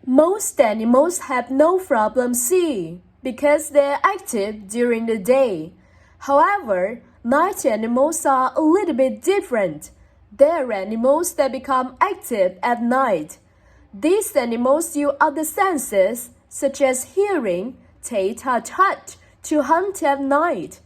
Most animals have no problem seeing because they are active during the day. However, night animals are a little bit different. They are animals that become active at night. These animals use other senses, such as hearing, taste, or touch, to hunt at night.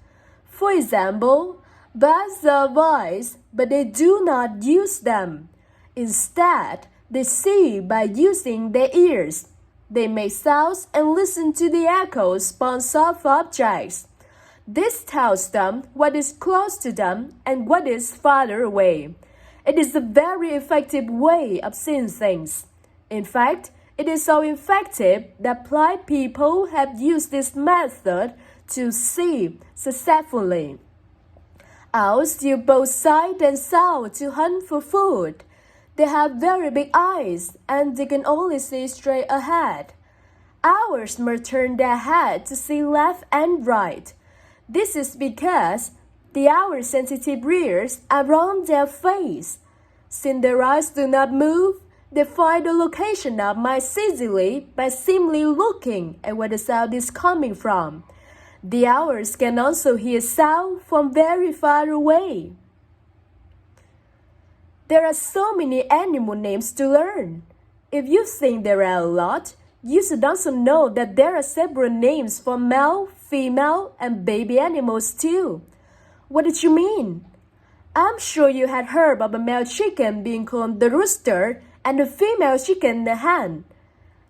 For example, birds are wise, but they do not use them. Instead, they see by using their ears. They make sounds and listen to the echoes bounce off objects. This tells them what is close to them and what is farther away. It is a very effective way of seeing things. In fact, it is so effective that blind people have used this method to see successfully. Owls use both sight and sound to hunt for food. They have very big eyes and they can only see straight ahead. Owls must turn their head to see left and right. This is because the owl's sensitive ears are around their face. Since their eyes do not move, they find the location of mice easily by simply looking at where the sound is coming from. The owls can also hear sound from very far away. There are so many animal names to learn. If you think there are a lot, you should also know that there are several names for male, female, and baby animals too. What did you mean? I'm sure you had heard of a male chicken being called the rooster and a female chicken the hen.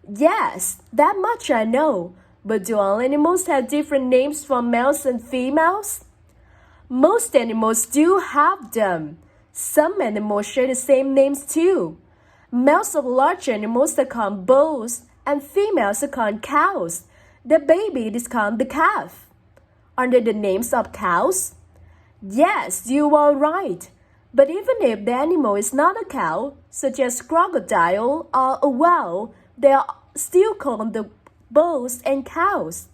Yes, that much I know. But do all animals have different names for males and females? Most animals do have them. Some animals share the same names too. Males of large animals are called bulls and females are called cows. The baby is called the calf. Aren't they the names of cows? Yes, you are right. But even if the animal is not a cow, such as crocodile or a whale, they are still called the bulls and cows.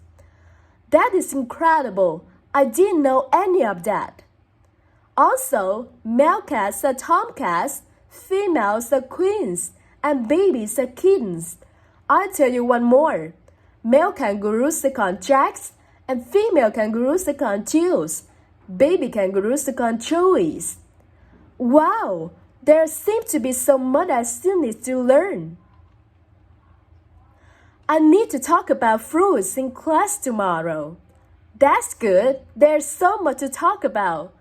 That is incredible. I didn't know any of that. Also, male cats are tomcats, females are queens, and babies are kittens. I'll tell you one more. Male kangaroos are called jacks, and female kangaroos are called chills. Baby kangaroos are called chewies. Wow, there seems to be so much I still need to learn. I need to talk about fruits in class tomorrow. That's good. There's so much to talk about.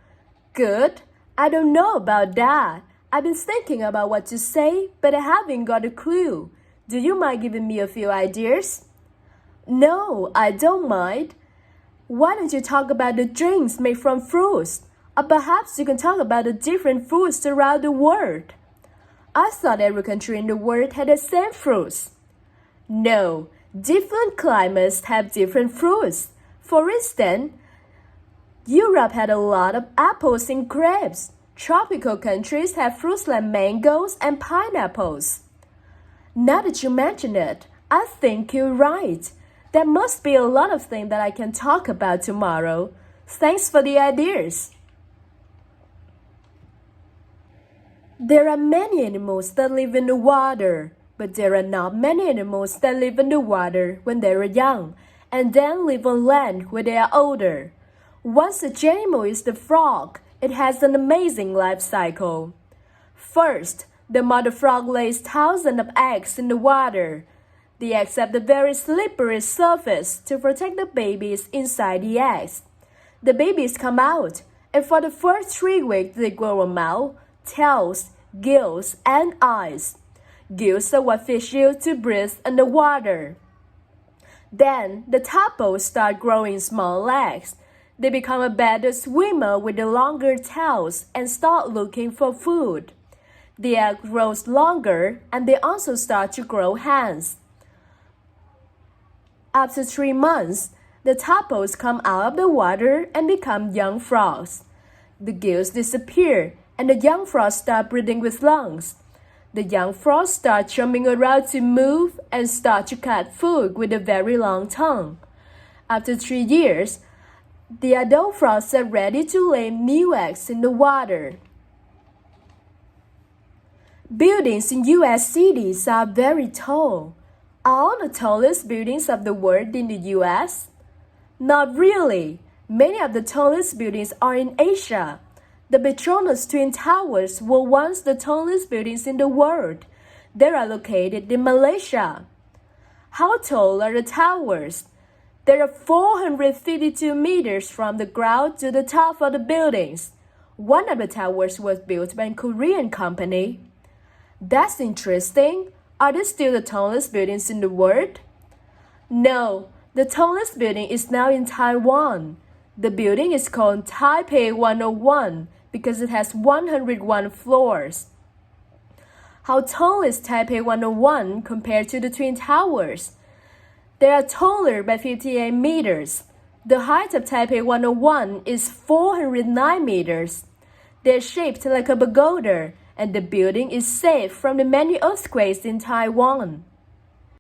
Good. I don't know about that. I've been thinking about what to say, but I haven't got a clue. Do you mind giving me a few ideas? No, I don't mind. Why don't you talk about the drinks made from fruits? Or perhaps you can talk about the different fruits around the world. I thought every country in the world had the same fruits. No, different climates have different fruits. For instance, Europe had a lot of apples and grapes. Tropical countries have fruits like mangoes and pineapples. Now that you mention it, I think you're right. There must be a lot of things that I can talk about tomorrow. Thanks for the ideas. There are many animals that live in the water, but there are not many animals that live in the water when they are young, and then live on land when they are older. One such animal is the frog. It has an amazing life cycle. First, the mother frog lays thousands of eggs in the water. The eggs have a very slippery surface to protect the babies inside the eggs. The babies come out, and for the first 3 weeks they grow a mouth, tails, gills, and eyes. Gills are what fish use to breathe underwater. Then the tadpoles start growing small legs. They become a better swimmer with the longer tails and start looking for food. The egg grows longer and they also start to grow hands. After 3 months, the tadpoles come out of the water and become young frogs. The gills disappear and the young frogs start breathing with lungs. The young frogs start jumping around to move and start to cut food with a very long tongue. After 3 years, the adult frogs are ready to lay new eggs in the water. Buildings in U.S. cities are very tall. Are the tallest buildings of the world in the US? Not really. Many of the tallest buildings are in Asia. The Petronas Twin Towers were once the tallest buildings in the world. They are located in Malaysia. How tall are the towers? They are 452 meters from the ground to the top of the buildings. One of the towers was built by a Korean company. That's interesting. Are they still the tallest buildings in the world? No, the tallest building is now in Taiwan. The building is called Taipei 101 because it has 101 floors. How tall is Taipei 101 compared to the Twin Towers? They are taller by 58 meters. The height of Taipei 101 is 409 meters. They are shaped like a pagoda, and the building is safe from the many earthquakes in Taiwan.